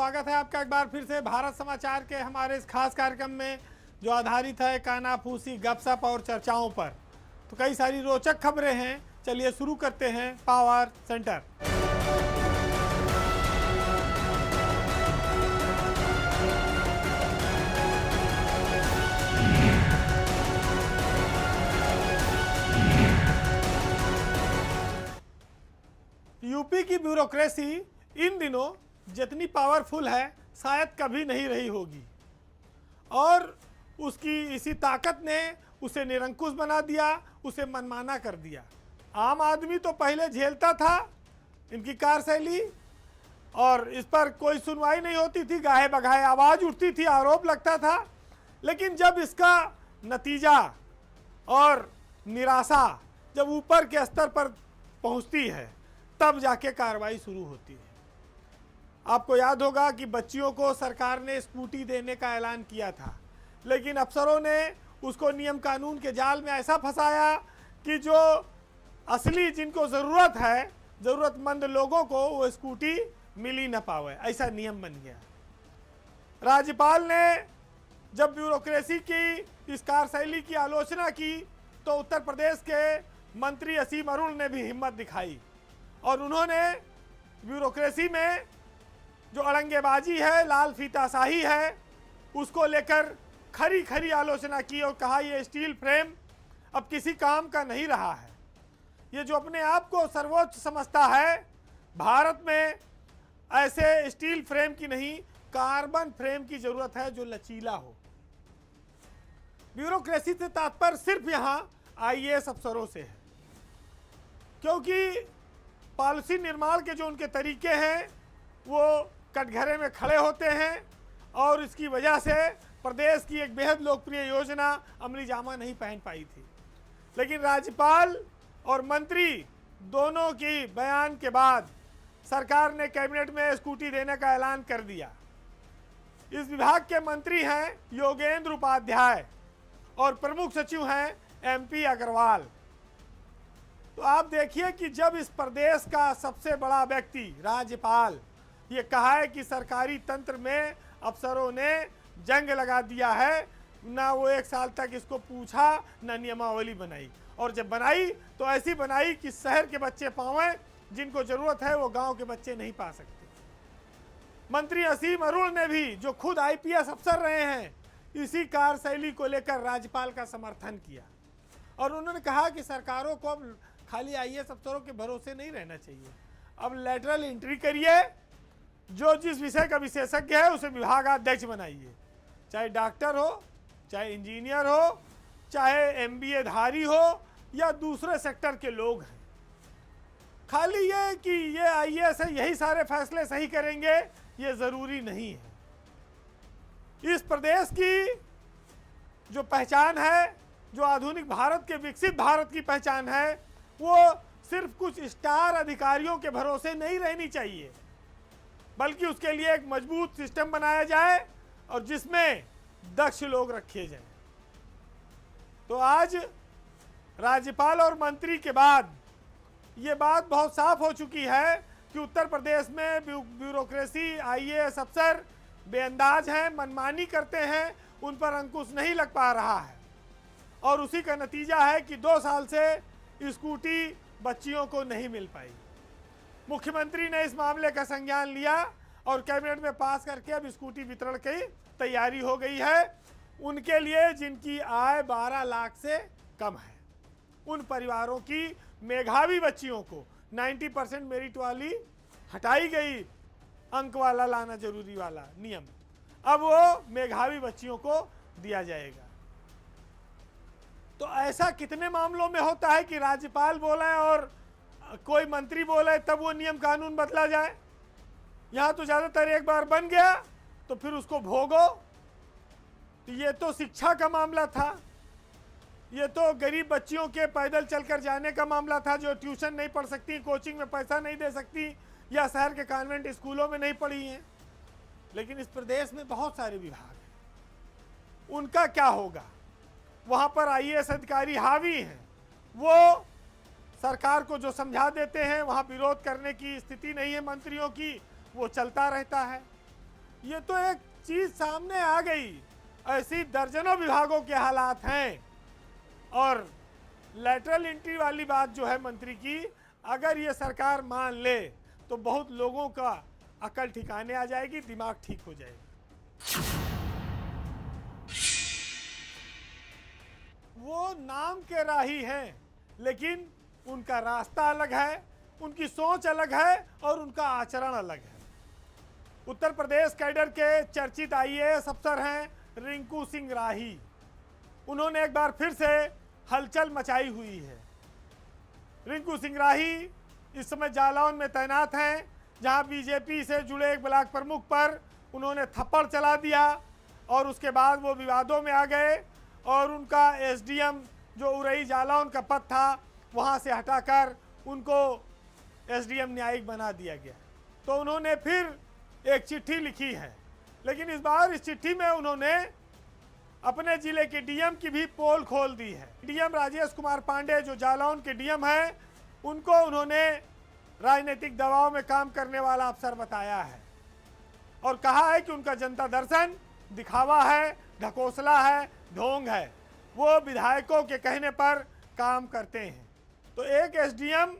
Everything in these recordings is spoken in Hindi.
स्वागत है आपका एक बार फिर से भारत समाचार के हमारे इस खास कार्यक्रम में, जो आधारित है कानाफूसी, गपशप और चर्चाओं पर। तो कई सारी रोचक खबरें हैं, चलिए शुरू करते हैं पावर सेंटर। यूपी की ब्यूरोक्रेसी इन दिनों जितनी पावरफुल है शायद कभी नहीं रही होगी, और उसकी इसी ताकत ने उसे निरंकुश बना दिया, उसे मनमाना कर दिया। आम आदमी तो पहले झेलता था इनकी कार्यशैली, और इस पर कोई सुनवाई नहीं होती थी, गाहे बगाहे आवाज़ उठती थी, आरोप लगता था। लेकिन जब इसका नतीजा और निराशा जब ऊपर के स्तर पर पहुंचती है, तब जाके कार्रवाई शुरू होती है। आपको याद होगा कि बच्चियों को सरकार ने स्कूटी देने का ऐलान किया था, लेकिन अफसरों ने उसको नियम कानून के जाल में ऐसा फंसाया कि जो असली जिनको ज़रूरत है, ज़रूरतमंद लोगों को वो स्कूटी मिल ही ना पावे, ऐसा नियम बन गया। राज्यपाल ने जब ब्यूरोक्रेसी की इस कार्यशैली की आलोचना की, तो उत्तर प्रदेश के मंत्री असीम अरुण ने भी हिम्मत दिखाई, और उन्होंने ब्यूरोक्रेसी में जो अड़ंगेबाजी है, लाल फीताशाही है, उसको लेकर खरी खरी आलोचना की और कहा ये स्टील फ्रेम अब किसी काम का नहीं रहा है। ये जो अपने आप को सर्वोच्च समझता है, भारत में ऐसे स्टील फ्रेम की नहीं, कार्बन फ्रेम की जरूरत है जो लचीला हो। ब्यूरोक्रेसी से तात्पर्य सिर्फ यहाँ आईएएस अफसरों से है, क्योंकि पॉलिसी निर्माण के जो उनके तरीके हैं वो कटघरे में खड़े होते हैं, और इसकी वजह से प्रदेश की एक बेहद लोकप्रिय योजना अमली जामा नहीं पहन पाई थी। लेकिन राज्यपाल और मंत्री दोनों की बयान के बाद सरकार ने कैबिनेट में स्कूटी देने का ऐलान कर दिया। इस विभाग के मंत्री हैं योगेंद्र उपाध्याय और प्रमुख सचिव हैं एमपी अग्रवाल। तो आप देखिए कि जब इस प्रदेश का सबसे बड़ा व्यक्ति राज्यपाल ये कहा है कि सरकारी तंत्र में अफसरों ने जंग लगा दिया है, ना वो एक साल तक इसको पूछा, ना नियमावली बनाई, और जब बनाई तो ऐसी बनाई कि शहर के बच्चे पावें, जिनको जरूरत है वो गांव के बच्चे नहीं पा सकते। मंत्री असीम अरुण ने भी, जो खुद आईपीएस अफसर रहे हैं, इसी कार्यशैली को लेकर राज्यपाल का समर्थन किया, और उन्होंने कहा कि सरकारों को अब खाली आईएएस अफसरों के भरोसे नहीं रहना चाहिए, अब लेटरल एंट्री करिए, जो जिस विषय का विशेषज्ञ है उसे विभागाध्यक्ष बनाइए, चाहे डॉक्टर हो, चाहे इंजीनियर हो, चाहे एमबीए धारी हो, या दूसरे सेक्टर के लोग हैं। खाली ये कि ये आईएएस है यही सारे फैसले सही करेंगे, ये ज़रूरी नहीं है। इस प्रदेश की जो पहचान है, जो आधुनिक भारत के विकसित भारत की पहचान है, वो सिर्फ कुछ स्टार अधिकारियों के भरोसे नहीं रहनी चाहिए, बल्कि उसके लिए एक मजबूत सिस्टम बनाया जाए और जिसमें दक्ष लोग रखे जाएं। तो आज राज्यपाल और मंत्री के बाद ये बात बहुत साफ हो चुकी है कि उत्तर प्रदेश में ब्यूरोक्रेसी, आईएएस अफसर बेअंदाज हैं, मनमानी करते हैं, उन पर अंकुश नहीं लग पा रहा है, और उसी का नतीजा है कि 2 साल से स्कूटी बच्चियों को नहीं मिल पाई। मुख्यमंत्री ने इस मामले का संज्ञान लिया और कैबिनेट में पास करके अब स्कूटी वितरण की तैयारी हो गई है। उनके लिए जिनकी आय 12 लाख से कम है, उन परिवारों की मेधावी बच्चियों को 90% मेरिट वाली हटाई गई, अंक वाला लाना जरूरी वाला नियम, अब वो मेधावी बच्चियों को दिया जाएगा। तो ऐसा कितने मामलों में होता है कि राज्यपाल बोले और कोई मंत्री बोले तब वो नियम कानून बदला जाए। यहाँ तो ज़्यादातर एक बार बन गया तो फिर उसको भोगो। तो ये तो शिक्षा का मामला था, ये तो गरीब बच्चियों के पैदल चलकर जाने का मामला था, जो ट्यूशन नहीं पढ़ सकती, कोचिंग में पैसा नहीं दे सकती, या शहर के कॉन्वेंट स्कूलों में नहीं पढ़ी हैं। लेकिन इस प्रदेश में बहुत सारे विभाग हैं, उनका क्या होगा? वहाँ पर आईएएस अधिकारी हावी हैं, वो सरकार को जो समझा देते हैं, वहाँ विरोध करने की स्थिति नहीं है मंत्रियों की, वो चलता रहता है। ये तो एक चीज सामने आ गई। ऐसी दर्जनों विभागों के हालात हैं। और लैटरल एंट्री वाली बात जो है मंत्री की, अगर ये सरकार मान ले तो बहुत लोगों का अकल ठिकाने आ जाएगी, दिमाग ठीक हो जाएगा। वो नाम के राही हैं, लेकिन उनका रास्ता अलग है, उनकी सोच अलग है और उनका आचरण अलग है। उत्तर प्रदेश कैडर के चर्चित आईएएस अफसर हैं रिंकू सिंह राही। उन्होंने एक बार फिर से हलचल मचाई हुई है। रिंकू सिंह राही इस समय जालौन में तैनात हैं, जहां बीजेपी से जुड़े एक ब्लॉक प्रमुख पर उन्होंने थप्पड़ चला दिया और उसके बाद वो विवादों में आ गए और उनका एसडीएम जो उरई जालौन का पद था वहां से हटाकर उनको एसडीएम न्यायिक बना दिया गया। तो उन्होंने फिर एक चिट्ठी लिखी है, लेकिन इस बार इस चिट्ठी में उन्होंने अपने जिले के डीएम की भी पोल खोल दी है। डीएम राजेश कुमार पांडे जो जालौन के डीएम हैं, उनको उन्होंने राजनीतिक दबाव में काम करने वाला अफसर बताया है और कहा है कि उनका जनता दर्शन दिखावा है, ढकोसला है, ढोंग है। वो विधायकों के कहने पर काम करते हैं। तो एक एसडीएम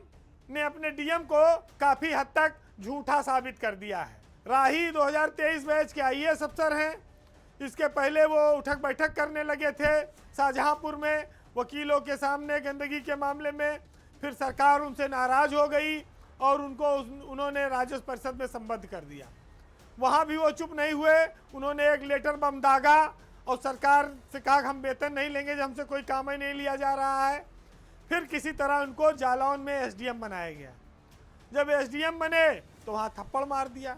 ने अपने डीएम को काफी हद तक झूठा साबित कर दिया है। राही 2023 बैच के आईएएस अफसर हैं। इसके पहले वो उठक बैठक करने लगे थे शाहजहांपुर में वकीलों के सामने गंदगी के मामले में। फिर सरकार उनसे नाराज हो गई और उन्होंने राज्य परिषद में संबद्ध कर दिया। वहाँ भी वो चुप नहीं हुए, उन्होंने एक लेटर बम दागा और सरकार से कहा हम वेतन नहीं लेंगे जब हमसे कोई काम ही नहीं लिया जा रहा है। फिर किसी तरह उनको जालौन में एसडीएम बनाया गया। जब एसडीएम बने तो वहाँ थप्पड़ मार दिया।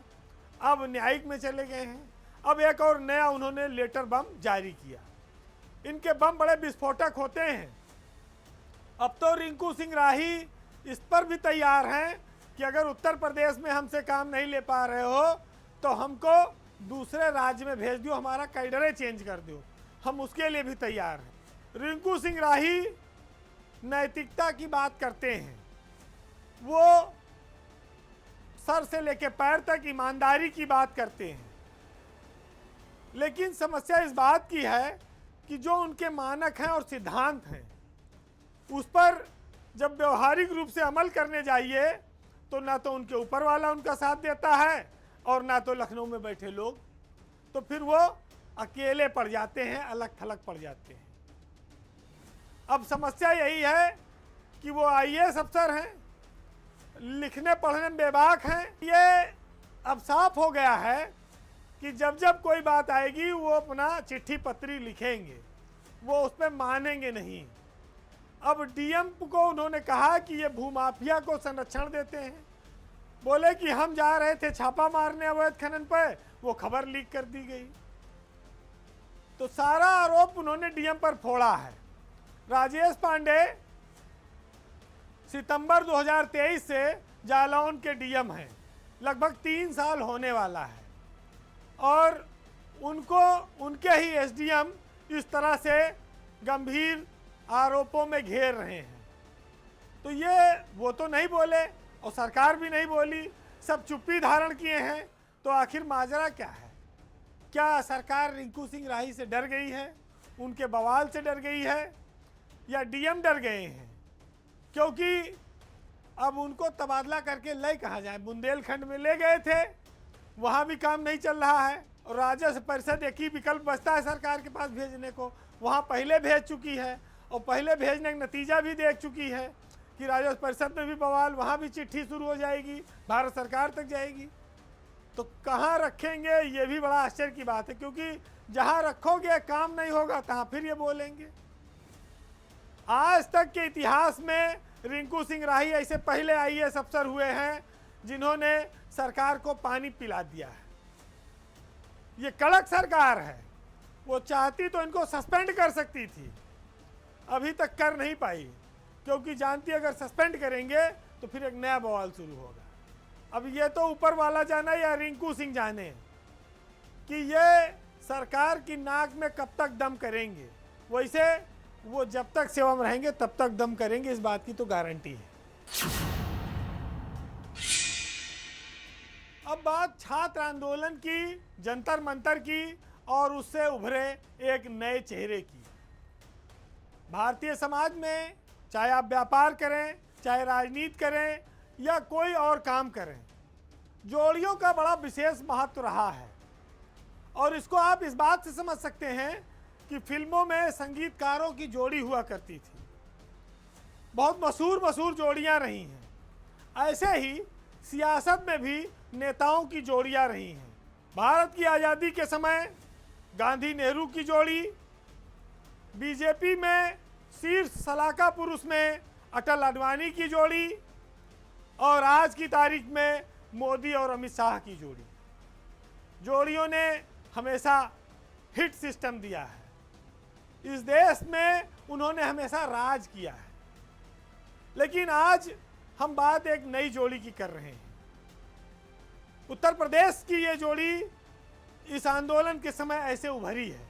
अब न्यायिक में चले गए हैं। अब एक और नया उन्होंने लेटर बम जारी किया। इनके बम बड़े विस्फोटक होते हैं। अब तो रिंकू सिंह राही इस पर भी तैयार हैं कि अगर उत्तर प्रदेश में हमसे काम नहीं ले पा रहे हो तो हमको दूसरे राज्य में भेज दो, हमारा कैडरे चेंज कर दो, हम उसके लिए भी तैयार हैं। रिंकू सिंह राही नैतिकता की बात करते हैं। वो सर से लेकर पैर तक ईमानदारी की बात करते हैं। लेकिन समस्या इस बात की है कि जो उनके मानक हैं और सिद्धांत हैं, उस पर जब व्यवहारिक रूप से अमल करने जाइए तो ना तो उनके ऊपर वाला उनका साथ देता है और ना तो लखनऊ में बैठे लोग। तो फिर वो अकेले पड़ जाते हैं, अलग थलग पड़ जाते हैं। अब समस्या यही है कि वो आईएएस अफसर हैं, लिखने पढ़ने में बेबाक हैं। ये अब साफ हो गया है कि जब जब कोई बात आएगी वो अपना चिट्ठी पत्री लिखेंगे, वो उस पर मानेंगे नहीं। अब डीएम को उन्होंने कहा कि ये भूमाफिया को संरक्षण देते हैं। बोले कि हम जा रहे थे छापा मारने अवैध खनन पर, वो खबर लीक कर दी गई। तो सारा आरोप उन्होंने डीएम पर फोड़ा है। राजेश पांडे सितंबर 2023 से जालौन के डीएम हैं, लगभग 3 साल होने वाला है और उनको उनके ही एसडीएम इस तरह से गंभीर आरोपों में घेर रहे हैं। तो ये वो तो नहीं बोले और सरकार भी नहीं बोली, सब चुप्पी धारण किए हैं। तो आखिर माजरा क्या है? क्या सरकार रिंकू सिंह राही से डर गई है, उनके बवाल से डर गई है, या डीएम डर गए हैं? क्योंकि अब उनको तबादला करके ले कहा जाए। बुंदेलखंड में ले गए थे, वहाँ भी काम नहीं चल रहा है और राज्य परिषद एक ही विकल्प बचता है सरकार के पास भेजने को। वहाँ पहले भेज चुकी है और पहले भेजने का नतीजा भी देख चुकी है कि राज्य परिषद में भी बवाल, वहाँ भी चिट्ठी शुरू हो जाएगी, भारत सरकार तक जाएगी। तो कहाँ रखेंगे, ये भी बड़ा आश्चर्य की बात है, क्योंकि जहाँ रखोगे काम नहीं होगा तहाँ फिर ये बोलेंगे। आज तक के इतिहास में रिंकू सिंह राही ऐसे पहले आईएएस अफसर हुए हैं जिन्होंने सरकार को पानी पिला दिया है। ये कड़क सरकार है, वो चाहती तो इनको सस्पेंड कर सकती थी, अभी तक कर नहीं पाई, क्योंकि जानती अगर सस्पेंड करेंगे तो फिर एक नया बवाल शुरू होगा। अब ये तो ऊपर वाला जाने या रिंकू सिंह जाने कि ये सरकार की नाक में कब तक दम करेंगे। वैसे वो जब तक सेवा में रहेंगे तब तक दम करेंगे, इस बात की तो गारंटी है। अब बात छात्र आंदोलन की, जंतर मंतर की और उससे उभरे एक नए चेहरे की। भारतीय समाज में चाहे आप व्यापार करें, चाहे राजनीति करें या कोई और काम करें, जोड़ियों का बड़ा विशेष महत्व रहा है। और इसको आप इस बात से समझ सकते हैं कि फिल्मों में संगीतकारों की जोड़ी हुआ करती थी, बहुत मशहूर जोड़ियां रही हैं। ऐसे ही सियासत में भी नेताओं की जोड़ियां रही हैं। भारत की आज़ादी के समय गांधी नेहरू की जोड़ी, बीजेपी में शीर्ष सलाहका पुरुष में अटल आडवाणी की जोड़ी और आज की तारीख में मोदी और अमित शाह की जोड़ी। जोड़ियों ने हमेशा हिट सिस्टम दिया है। इस देश में उन्होंने हमेशा राज किया है। लेकिन आज हम बात एक नई जोड़ी की कर रहे हैं। उत्तर प्रदेश की ये जोड़ी इस आंदोलन के समय ऐसे उभरी है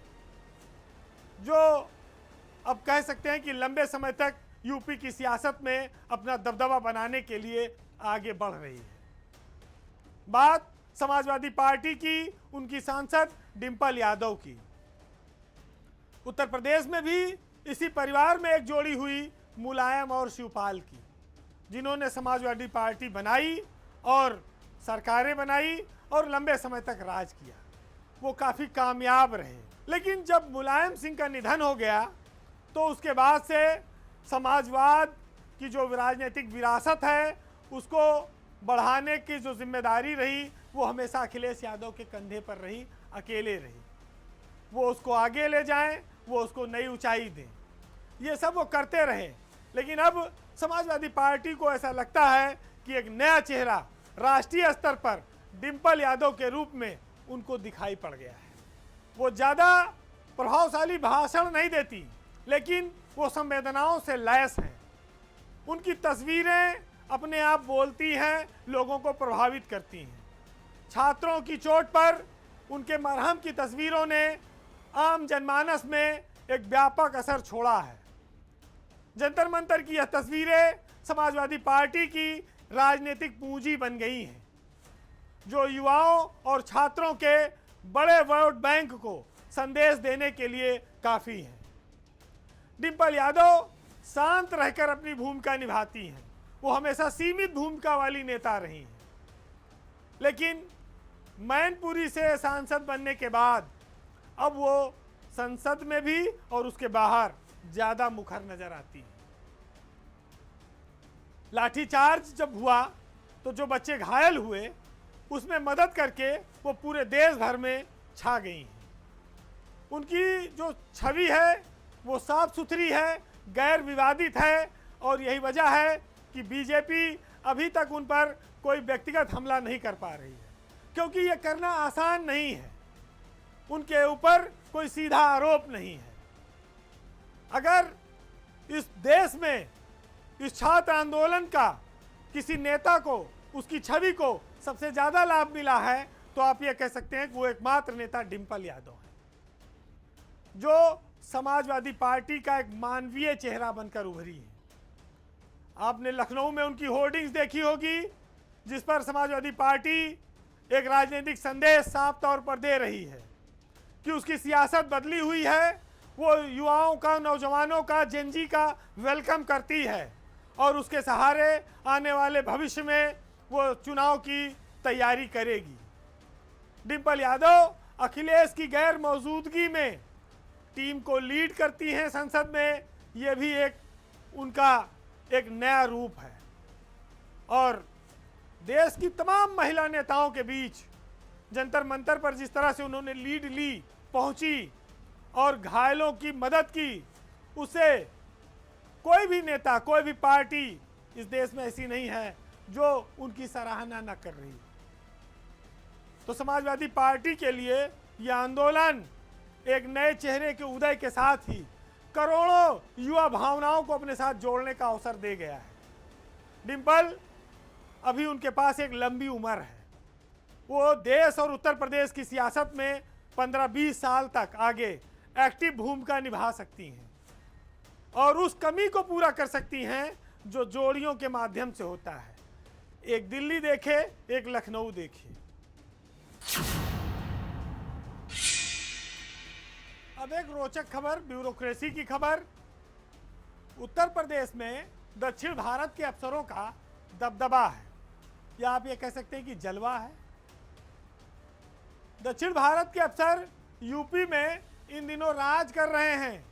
जो अब कह सकते हैं कि लंबे समय तक यूपी की सियासत में अपना दबदबा बनाने के लिए आगे बढ़ रही है। बात समाजवादी पार्टी की, उनकी सांसद डिंपल यादव की। उत्तर प्रदेश में भी इसी परिवार में एक जोड़ी हुई मुलायम और शिवपाल की, जिन्होंने समाजवादी पार्टी बनाई और सरकारें बनाई और लंबे समय तक राज किया। वो काफ़ी कामयाब रहे। लेकिन जब मुलायम सिंह का निधन हो गया तो उसके बाद से समाजवाद की जो राजनीतिक विरासत है उसको बढ़ाने की जो जिम्मेदारी रही वो हमेशा अखिलेश यादव के कंधे पर रही, अकेले रही। वो उसको आगे ले जाएं, वो उसको नई ऊंचाई दें, ये सब वो करते रहे। लेकिन अब समाजवादी पार्टी को ऐसा लगता है कि एक नया चेहरा राष्ट्रीय स्तर पर डिंपल यादव के रूप में उनको दिखाई पड़ गया है। वो ज़्यादा प्रभावशाली भाषण नहीं देती, लेकिन वो संवेदनाओं से लैस हैं। उनकी तस्वीरें अपने आप बोलती हैं, लोगों को प्रभावित करती हैं। छात्रों की चोट पर उनके मरहम की तस्वीरों ने आम जनमानस में एक व्यापक असर छोड़ा है। जंतर मंतर की यह तस्वीरें समाजवादी पार्टी की राजनीतिक पूंजी बन गई हैं, जो युवाओं और छात्रों के बड़े वोट बैंक को संदेश देने के लिए काफ़ी हैं। डिंपल यादव शांत रहकर अपनी भूमिका निभाती हैं। वो हमेशा सीमित भूमिका वाली नेता रही हैं। लेकिन मैनपुरी से सांसद बनने के बाद अब वो संसद में भी और उसके बाहर ज़्यादा मुखर नजर आती हैं। लाठीचार्ज जब हुआ तो जो बच्चे घायल हुए उसमें मदद करके वो पूरे देश भर में छा गई हैं। उनकी जो छवि है वो साफ सुथरी है, गैर विवादित है और यही वजह है कि बीजेपी अभी तक उन पर कोई व्यक्तिगत हमला नहीं कर पा रही है, क्योंकि ये करना आसान नहीं है। उनके ऊपर कोई सीधा आरोप नहीं है। अगर इस देश में इस छात्र आंदोलन का किसी नेता को, उसकी छवि को सबसे ज़्यादा लाभ मिला है तो आप ये कह सकते हैं कि वो एकमात्र नेता डिंपल यादव है, जो समाजवादी पार्टी का एक मानवीय चेहरा बनकर उभरी है। आपने लखनऊ में उनकी होर्डिंग्स देखी होगी, जिस पर समाजवादी पार्टी एक राजनीतिक संदेश साफ तौर पर दे रही है कि उसकी सियासत बदली हुई है। वो युवाओं का, नौजवानों का, जेनजी का वेलकम करती है और उसके सहारे आने वाले भविष्य में वो चुनाव की तैयारी करेगी। डिंपल यादव अखिलेश की गैर मौजूदगी में टीम को लीड करती हैं संसद में। ये भी एक उनका एक नया रूप है। और देश की तमाम महिला नेताओं के बीच जंतर मंतर पर जिस तरह से उन्होंने लीड ली, पहुंची और घायलों की मदद की, उससे कोई भी नेता, कोई भी पार्टी इस देश में ऐसी नहीं है जो उनकी सराहना न कर रही। तो समाजवादी पार्टी के लिए यह आंदोलन एक नए चेहरे के उदय के साथ ही करोड़ों युवा भावनाओं को अपने साथ जोड़ने का अवसर दे गया है। डिंपल, अभी उनके पास एक लंबी उम्र है। वो देश और उत्तर प्रदेश की सियासत में 15-20 साल तक आगे एक्टिव भूमिका निभा सकती हैं और उस कमी को पूरा कर सकती हैं जो जोड़ियों के माध्यम से होता है। एक दिल्ली देखे, एक लखनऊ देखे। अब एक रोचक खबर, ब्यूरोक्रेसी की खबर। उत्तर प्रदेश में दक्षिण भारत के अफसरों का दबदबा है, या आप ये कह सकते हैं कि जलवा है। दक्षिण भारत के अफसर यूपी में इन दिनों राज कर रहे हैं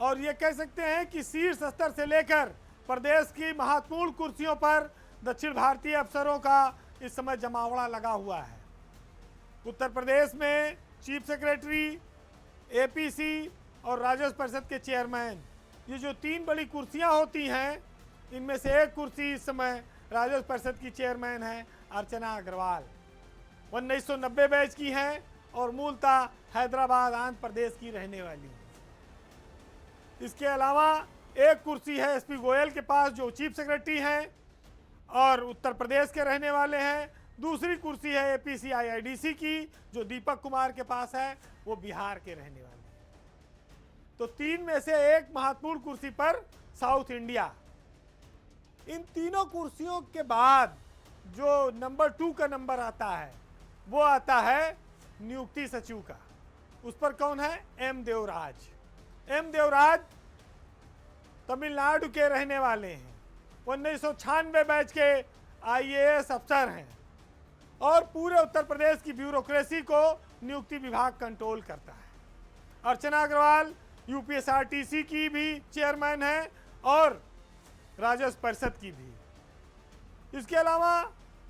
और ये कह सकते हैं कि शीर्ष स्तर से लेकर प्रदेश की महत्वपूर्ण कुर्सियों पर दक्षिण भारतीय अफसरों का इस समय जमावड़ा लगा हुआ है। उत्तर प्रदेश में चीफ सेक्रेटरी, एपीसी और राजस्व परिषद के चेयरमैन, ये जो तीन बड़ी कुर्सियां होती हैं, इनमें से एक कुर्सी इस समय राजस्व परिषद की चेयरमैन है अर्चना अग्रवाल। 1990 बैच की हैं और मूलतः हैदराबाद आंध्र प्रदेश की रहने वाली है। इसके अलावा एक कुर्सी है एसपी गोयल के पास, जो चीफ सेक्रेटरी हैं और उत्तर प्रदेश के रहने वाले हैं। दूसरी कुर्सी है एपीसीआईआईडीसी की, जो दीपक कुमार के पास है, वो बिहार के रहने वाले हैं। तो तीन में से एक महत्वपूर्ण कुर्सी पर साउथ इंडिया। इन तीनों कुर्सियों के बाद जो नंबर 2 का नंबर आता है, वो आता है नियुक्ति सचिव का। उस पर कौन है? एम देवराज। एम देवराज तमिलनाडु के रहने वाले हैं, 1996 बैच के आईएएस अफसर हैं और पूरे उत्तर प्रदेश की ब्यूरोक्रेसी को नियुक्ति विभाग कंट्रोल करता है। अर्चना अग्रवाल यूपीएसआरटीसी की भी चेयरमैन है और राजस्व परिषद की भी। इसके अलावा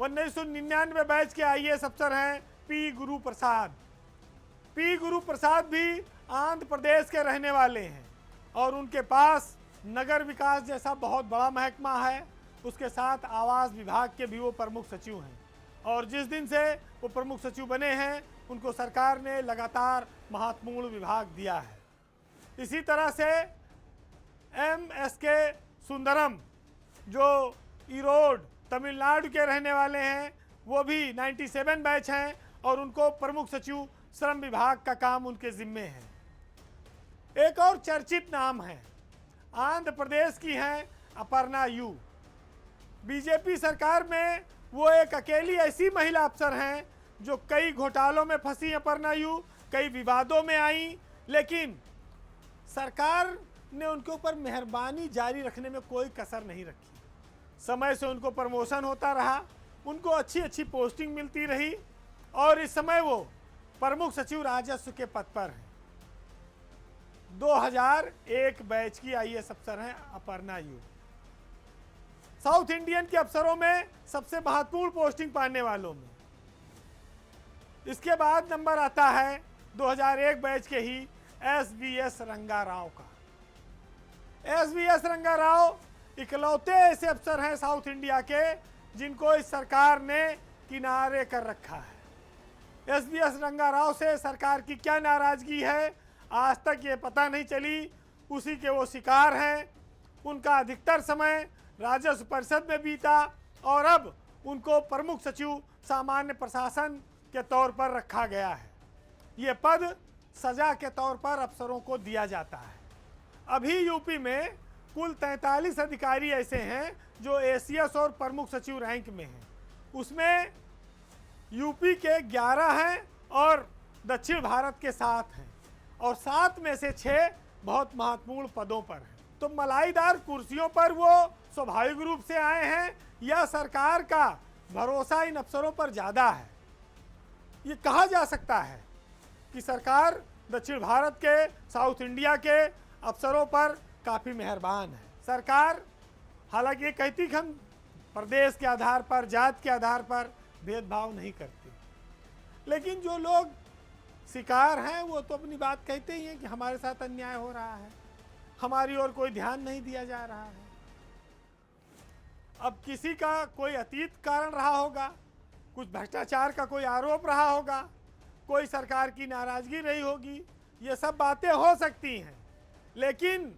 1999 बैच के आईएएस अफसर हैं पी गुरु प्रसाद। पी गुरु प्रसाद भी आंध्र प्रदेश के रहने वाले हैं और उनके पास नगर विकास जैसा बहुत बड़ा महकमा है। उसके साथ आवास विभाग के भी वो प्रमुख सचिव हैं और जिस दिन से वो प्रमुख सचिव बने हैं, उनको सरकार ने लगातार महत्वपूर्ण विभाग दिया है। इसी तरह से एमएसके सुंदरम, जो ईरोड तमिलनाडु के रहने वाले हैं, वो भी 97 बैच हैं और उनको प्रमुख सचिव श्रम विभाग का काम उनके जिम्मे है। एक और चर्चित नाम है, आंध्र प्रदेश की हैं अपर्णा यू। बीजेपी सरकार में वो एक अकेली ऐसी महिला अफसर हैं जो कई घोटालों में फंसी। अपर्णा यू कई विवादों में आई, लेकिन सरकार ने उनके ऊपर मेहरबानी जारी रखने में कोई कसर नहीं रखी। समय से उनको प्रमोशन होता रहा, उनको अच्छी अच्छी पोस्टिंग मिलती रही और इस समय वो प्रमुख सचिव राजस्व के पद पर हैं। 2001 बैच की आईएएस अफसर हैं अपर्णा यू। साउथ इंडियन के अफसरों में सबसे महत्वपूर्ण पोस्टिंग पाने वालों में। इसके बाद नंबर आता है 2001 बैच के ही एसवीएस रंगाराव का। एसवीएस रंगाराव इकलौते ऐसे अफसर हैं साउथ इंडिया के जिनको इस सरकार ने किनारे कर रखा है। एसवीएस रंगाराव से सरकार की क्या नाराजगी है, आज तक ये पता नहीं चली। उसी के वो शिकार हैं। उनका अधिकतर समय राजस्व परिषद में बीता और अब उनको प्रमुख सचिव सामान्य प्रशासन के तौर पर रखा गया है। ये पद सजा के तौर पर अफसरों को दिया जाता है। अभी यूपी में कुल 43 अधिकारी ऐसे हैं जो एसीएस और प्रमुख सचिव रैंक में हैं। उसमें यूपी के 11 हैं और दक्षिण भारत के 7 हैं और 7 में से 6 बहुत महत्वपूर्ण पदों पर हैं। तो मलाईदार कुर्सियों पर वो स्वाभाविक रूप से आए हैं या सरकार का भरोसा इन अफसरों पर ज़्यादा है? ये कहा जा सकता है कि सरकार दक्षिण भारत के, साउथ इंडिया के अफसरों पर काफ़ी मेहरबान है। सरकार हालांकि ये कहती कि हम प्रदेश के आधार पर, जात के आधार पर भेदभाव नहीं करती, लेकिन जो लोग शिकार हैं वो तो अपनी बात कहते ही हैं कि हमारे साथ अन्याय हो रहा है, हमारी ओर कोई ध्यान नहीं दिया जा रहा है। अब किसी का कोई अतीत कारण रहा होगा, कुछ भ्रष्टाचार का कोई आरोप रहा होगा, कोई सरकार की नाराजगी रही होगी, ये सब बातें हो सकती हैं, लेकिन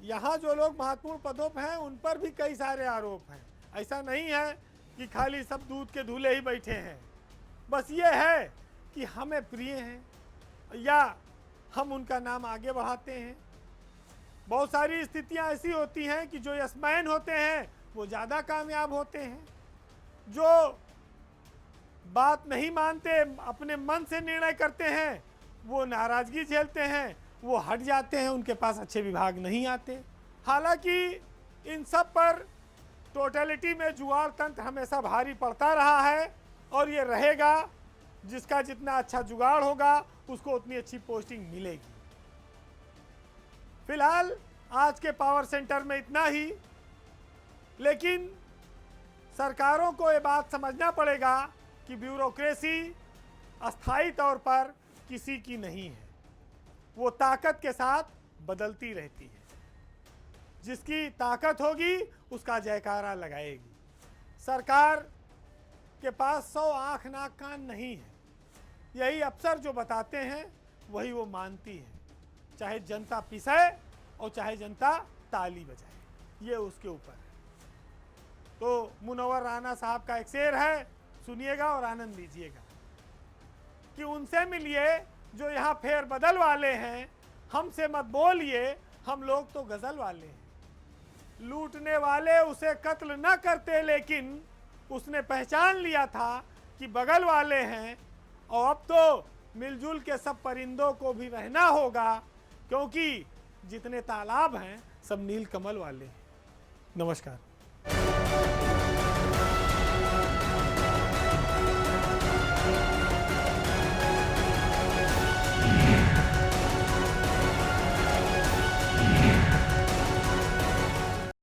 यहाँ जो लोग महत्वपूर्ण पदों पर हैं उन पर भी कई सारे आरोप हैं। ऐसा नहीं है कि खाली सब दूध के धूले ही बैठे हैं। बस ये है कि हमें प्रिय हैं या हम उनका नाम आगे बढ़ाते हैं। बहुत सारी स्थितियां ऐसी होती हैं कि जो यशमैन होते हैं वो ज़्यादा कामयाब होते हैं, जो बात नहीं मानते, अपने मन से निर्णय करते हैं, वो नाराज़गी झेलते हैं, वो हट जाते हैं, उनके पास अच्छे विभाग नहीं आते। हालांकि इन सब पर टोटलिटी में जुगाड़ तंत्र हमेशा भारी पड़ता रहा है और ये रहेगा। जिसका जितना अच्छा जुगाड़ होगा उसको उतनी अच्छी पोस्टिंग मिलेगी। फिलहाल आज के पावर सेंटर में इतना ही, लेकिन सरकारों को ये बात समझना पड़ेगा कि ब्यूरोक्रेसी अस्थायी तौर पर किसी की नहीं है, वो ताकत के साथ बदलती रहती है। जिसकी ताकत होगी उसका जयकारा लगाएगी। सरकार के पास 100 आँख नाक कान नहीं है, यही अफसर जो बताते हैं वही वो मानती है, चाहे जनता पिसे और चाहे जनता ताली बजाए, ये उसके ऊपर है। तो मुनव्वर राना साहब का एक शेर है, सुनिएगा और आनंद लीजिएगा कि उनसे मिलिए जो यहाँ फेर बदल वाले हैं, हमसे मत बोलिए हम लोग तो गजल वाले हैं। लूटने वाले उसे कत्ल न करते, लेकिन उसने पहचान लिया था कि बगल वाले हैं। और अब तो मिलजुल के सब परिंदों को भी रहना होगा, क्योंकि जितने तालाब हैं सब नील कमल वाले हैं। नमस्कार।